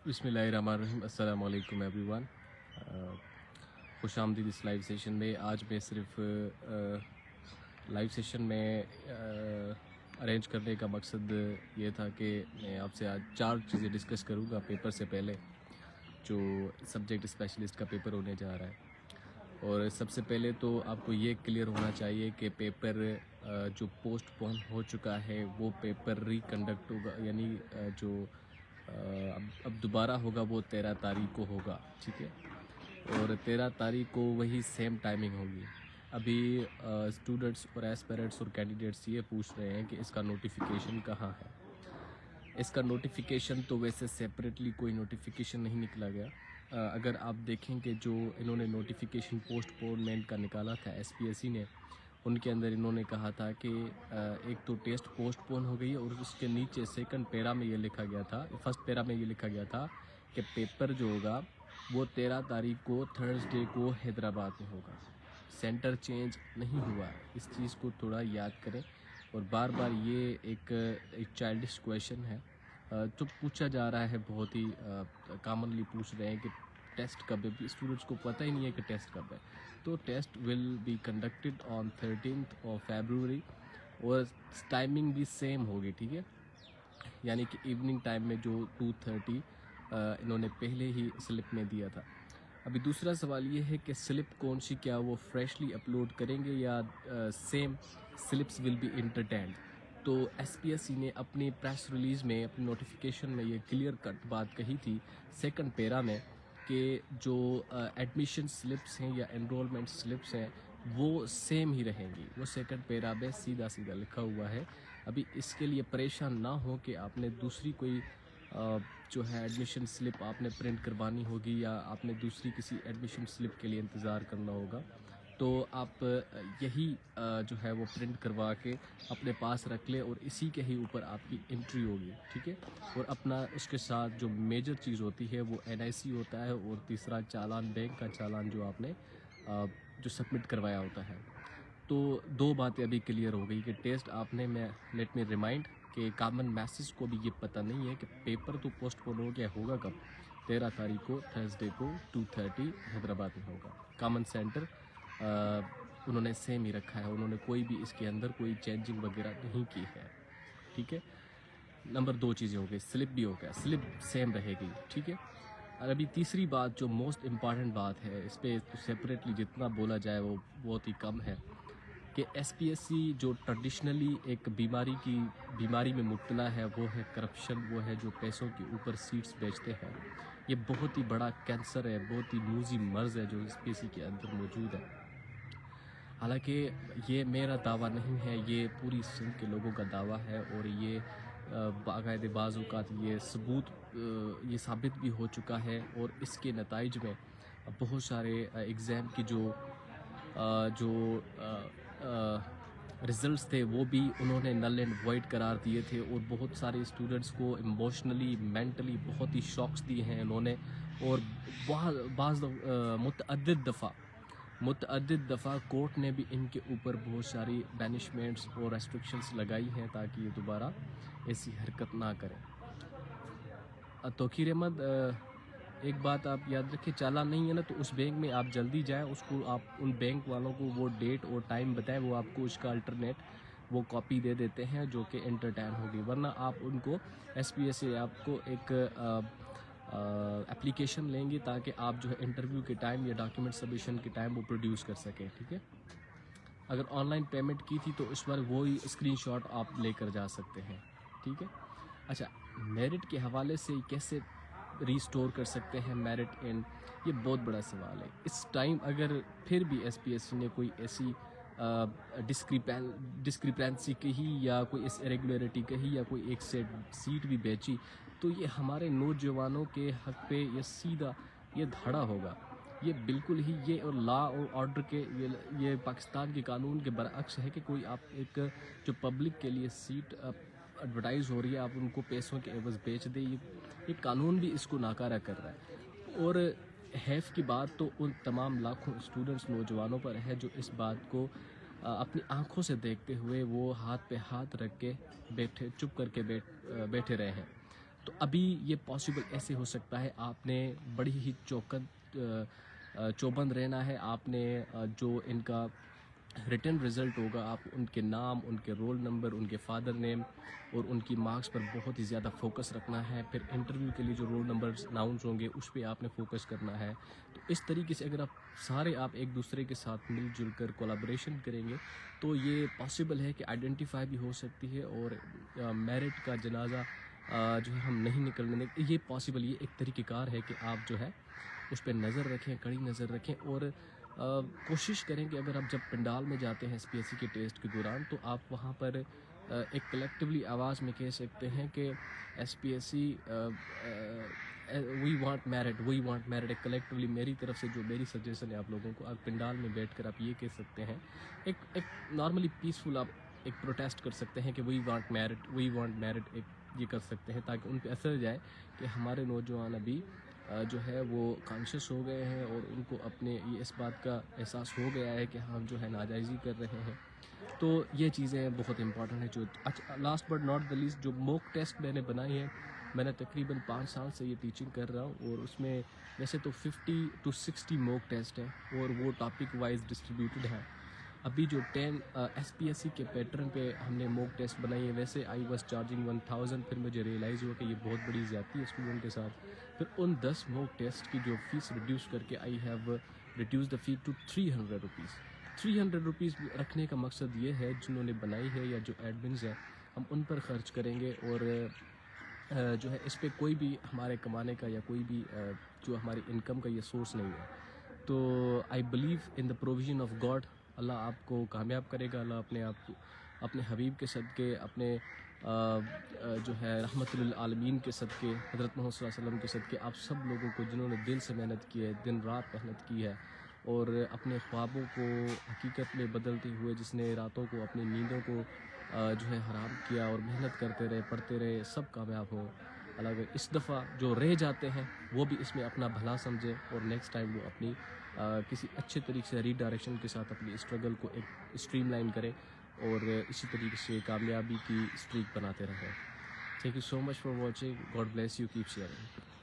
बिस्मिल्लाहिर्रहमानिर्रहीम। अस्सलाम वालेकुम एवरीवन। खुश आमदीद इस लाइव सेशन में। आज मैं सिर्फ लाइव सेशन में अरेंज करने का मकसद ये था कि मैं आपसे आज 4 चीज़ें डिस्कस करूँगा पेपर से पहले, जो सब्जेक्ट स्पेशलिस्ट का पेपर होने जा रहा है। और सबसे पहले तो आपको ये क्लियर होना चाहिए कि पेपर जो पोस्टपोन हो चुका है वो पेपर रिकंडक्ट होगा, यानी जो अब दोबारा होगा वो 13 तारीख को होगा, ठीक है। और 13 तारीख को वही सेम टाइमिंग होगी। अभी स्टूडेंट्स और एस्पिरेंट्स और कैंडिडेट्स ये पूछ रहे हैं कि इसका नोटिफिकेशन कहाँ है। इसका नोटिफिकेशन तो वैसे सेपरेटली कोई नोटिफिकेशन नहीं निकला गया। अगर आप देखें कि जो इन्होंने नोटिफिकेशन पोस्टपोनमेंट का निकाला था एसपीएससी ने, उनके अंदर इन्होंने कहा था कि एक तो टेस्ट पोस्टपोन हो गई है, और उसके नीचे सेकंड पैरा में ये लिखा गया था, फर्स्ट पैरा में ये लिखा गया था कि पेपर जो होगा वो 13 तारीख को थर्सडे को हैदराबाद में होगा। सेंटर चेंज नहीं हुआ। इस चीज़ को थोड़ा याद करें। और बार बार ये एक चाइल्डिश क्वेश्चन है जो पूछा जा रहा है, बहुत ही कॉमनली पूछ रहे हैं कि टेस्ट कब है। स्टूडेंट्स को पता ही नहीं है कि टेस्ट कब है। तो test will be conducted on 13th of February, और टाइमिंग भी सेम होगी, ठीक है। यानी कि इवनिंग टाइम में जो 2:30 इन्होंने पहले ही स्लिप में दिया था। अभी दूसरा सवाल ये है कि स्लिप कौन सी, क्या वो फ्रेशली अपलोड करेंगे या सेम स्लिप्स विल बी इंटरटेंड। तो एसपीएससी ने अपनी प्रेस रिलीज़ में, अपनी नोटिफिकेशन में ये क्लियर कट बात कही थी सेकंड पैरा में कि जो एडमिशन स्लिप्स हैं या एनरोलमेंट स्लिप्स हैं वो सेम ही रहेंगी। वो सेकंड पैरा में सीधा सीधा लिखा हुआ है। अभी इसके लिए परेशान ना हो कि आपने दूसरी कोई जो है एडमिशन स्लिप आपने प्रिंट करवानी होगी, या आपने दूसरी किसी एडमिशन स्लिप के लिए इंतज़ार करना होगा। तो आप यही जो है वो प्रिंट करवा के अपने पास रख लें, और इसी के ही ऊपर आपकी एंट्री होगी, ठीक है। और अपना उसके साथ जो मेजर चीज़ होती है वो एनआईसी होता है, और तीसरा चालान, बैंक का चालान जो आपने जो सबमिट करवाया होता है। तो 2 बातें अभी क्लियर हो गई कि टेस्ट आपने, मैं लेट मी रिमाइंड कि कॉमन मैसेज को भी ये पता नहीं है कि पेपर तो पोस्टपोन हो गया, होगा कब, 13 तारीख को थर्सडे को 2:30 हैदराबाद में होगा। कॉमन सेंटर उन्होंने सेम ही रखा है, उन्होंने कोई भी इसके अंदर कोई चेंजिंग वगैरह नहीं की है, ठीक है। नंबर 2 चीज़ें हो गई, स्लिप भी हो गया, स्लिप सेम रहेगी, ठीक है। और अभी तीसरी बात जो मोस्ट इम्पॉर्टेंट बात है, इस पर तो सेपरेटली जितना बोला जाए वो बहुत ही कम है, कि एसपीएससी जो ट्रेडिशनली एक बीमारी में मुब्तला है, वो है करप्शन, वो है जो पैसों के ऊपर सीट्स बेचते हैं। ये बहुत ही बड़ा कैंसर है, बहुत ही मूजी मर्ज़ है जो एसपीएससी के अंदर मौजूद है। हालांकि ये मेरा दावा नहीं है, ये पूरी सिंध के लोगों का दावा है, और ये बाकायदे बाज़ औक़ात ये सबूत ये साबित भी हो चुका है। और इसके नताइज में बहुत सारे एग्ज़ाम की जो रिज़ल्ट्स थे वो भी उन्होंने नल एंड वॉइड करार दिए थे, और बहुत सारे स्टूडेंट्स को इमोशनली, मेंटली बहुत ही शॉक्स दिए हैं उन्होंने। और बाज़ मुतअद्दिद दफ़ा कोर्ट ने भी इनके ऊपर बहुत सारी बैनिशमेंट्स और रेस्ट्रिक्शंस लगाई हैं ताकि ये दोबारा ऐसी हरकत ना करें। तौकीर अहमद, एक बात आप याद रखें, चालान नहीं है ना तो उस बैंक में आप जल्दी जाएं, उसको आप उन बैंक वालों को वो डेट और टाइम बताएं, वो आपको उसका अल्टरनेट वो कॉपी दे देते हैं जो कि एंटरटेन होगी। वरना आप उनको एसपीएस से आपको एक एप्लीकेशन लेंगे ताकि आप जो है इंटरव्यू के टाइम या डॉक्यूमेंट सबमिशन के टाइम वो प्रोड्यूस कर सकें, ठीक है। अगर ऑनलाइन पेमेंट की थी तो उस पर वही स्क्रीनशॉट आप लेकर जा सकते हैं, ठीक है। अच्छा, मेरिट के हवाले से कैसे रीस्टोर कर सकते हैं मेरिट इन, ये बहुत बड़ा सवाल है इस टाइम। अगर फिर भी एसपीएससी ने कोई ऐसी डिस्क्रिपेंसी कही या कोई इस इरेगुलरिटी कही या कोई एक सीट भी बेची, तो ये हमारे नौजवानों के हक पे ये सीधा ये धड़ा होगा। ये बिल्कुल ही ये और लॉ और ऑर्डर के ये पाकिस्तान के कानून के बरअक्स है कि कोई आप एक जो पब्लिक के लिए सीट एडवर्टाइज़ हो रही है, आप उनको पैसों के एवज़ बेच दें, ये कानून भी इसको नाकारा कर रहा है। और हैफ़ की बात तो उन तमाम लाखों स्टूडेंट्स, नौजवानों पर है जो इस बात को अपनी आंखों से देखते हुए वो हाथ पे हाथ रख के चुप करके बैठे रहे हैं। تو ابھی یہ پاسبل ایسے ہو سکتا ہے، آپ نے بڑی ہی چوبند رہنا ہے. آپ نے جو ان کا ریٹن رزلٹ ہوگا، آپ ان کے نام، ان کے رول نمبر، ان کے فادر نیم اور ان کی مارکس پر بہت ہی زیادہ فوکس رکھنا ہے. پھر انٹرویو کے لیے جو رول نمبرز اناؤنس ہوں گے اس پہ آپ نے فوکس کرنا ہے. تو اس طریقے سے اگر آپ ایک دوسرے کے ساتھ مل جل کر کولیبریشن کریں گے تو یہ پاسبل ہے کہ آئیڈینٹیفائی بھی ہو سکتی ہے اور میرٹ کا جنازہ جو ہے ہم نہیں نکلنے دیں. یہ پاسبل، یہ ایک طریقہ کار ہے کہ آپ جو ہے اس پہ نظر رکھیں، کڑی نظر رکھیں اور کوشش کریں کہ اگر آپ جب پنڈال میں جاتے ہیں ایس پی ایس سی کے ٹیسٹ کے دوران تو آپ وہاں پر ایک کلیکٹیولی آواز میں کہہ سکتے ہیں کہ S P S C we want merit. ایک کلیکٹیولی میری طرف سے جو میری سجیشن ہے آپ لوگوں کو، آپ پنڈال میں بیٹھ کر آپ یہ کہہ سکتے ہیں، ایک نارملی پیسفل آپ ایک پروٹیسٹ کر سکتے ہیں کہ وی وانٹ میرٹ ایک یہ کر سکتے ہیں تاکہ ان پہ اثر جائے کہ ہمارے نوجوان ابھی جو ہے وہ کانشیس ہو گئے ہیں اور ان کو اپنے یہ اس بات کا احساس ہو گیا ہے کہ ہم جو ہے ناجائزی کر رہے ہیں. تو یہ چیزیں بہت امپورٹنٹ ہیں. جو last but not the least, جو موک ٹیسٹ میں نے بنائی ہے، میں نے تقریباً 5 سال سے یہ ٹیچنگ کر رہا ہوں اور اس میں ویسے تو 50 to 60 موک ٹیسٹ ہیں اور وہ ٹاپک وائز ڈسٹریبیوٹڈ ہیں. ابھی جو 10 ایس پی ایس سی کے پیٹرن پہ ہم نے موک ٹیسٹ بنائی ہے، ویسے آئی واز چارجنگ 1000. پھر مجھے ریئلائز ہوا کہ یہ بہت بڑی زیادتی ہے اسٹوڈنٹ کے ساتھ. پھر ان 10 موک ٹیسٹ کی جو فیس ریڈیوس کر کے آئی ہیو ریڈیوس دا فی ٹو 300 روپیز. 300 روپیز رکھنے کا مقصد یہ ہے جنہوں نے بنائی ہے یا جو ایڈمنز ہیں ہم ان پر خرچ کریں گے اور جو ہے اس پہ کوئی بھی ہمارے کمانے کا یا کوئی بھی جو ہماری انکم کا یہ سورس نہیں ہے. تو I believe in the provision of God. اللہ آپ کو کامیاب کرے گا. اللہ اپنے حبیب کے صدقے، اپنے جو ہے رحمت للعالمین کے صدقے، حضرت محمد صلی اللہ علیہ وسلم کے صدقے، آپ سب لوگوں کو جنہوں نے دل سے محنت کی ہے، دن رات محنت کی ہے اور اپنے خوابوں کو حقیقت میں بدلتے ہوئے، جس نے راتوں کو اپنی نیندوں کو جو ہے حرام کیا اور محنت کرتے رہے، پڑھتے رہے، سب کامیاب ہوں. اللہ اس دفعہ جو رہ جاتے ہیں وہ بھی اس میں اپنا بھلا سمجھیں اور نیکسٹ ٹائم وہ اپنی کسی اچھے طریقے سے ری ڈائریکشن کے ساتھ اپنی اسٹرگل کو ایک اسٹریم لائن کریں اور اسی طریقے سے کامیابی کی اسٹریک بناتے رہیں. Thank you so much for watching. God bless you. Keep sharing.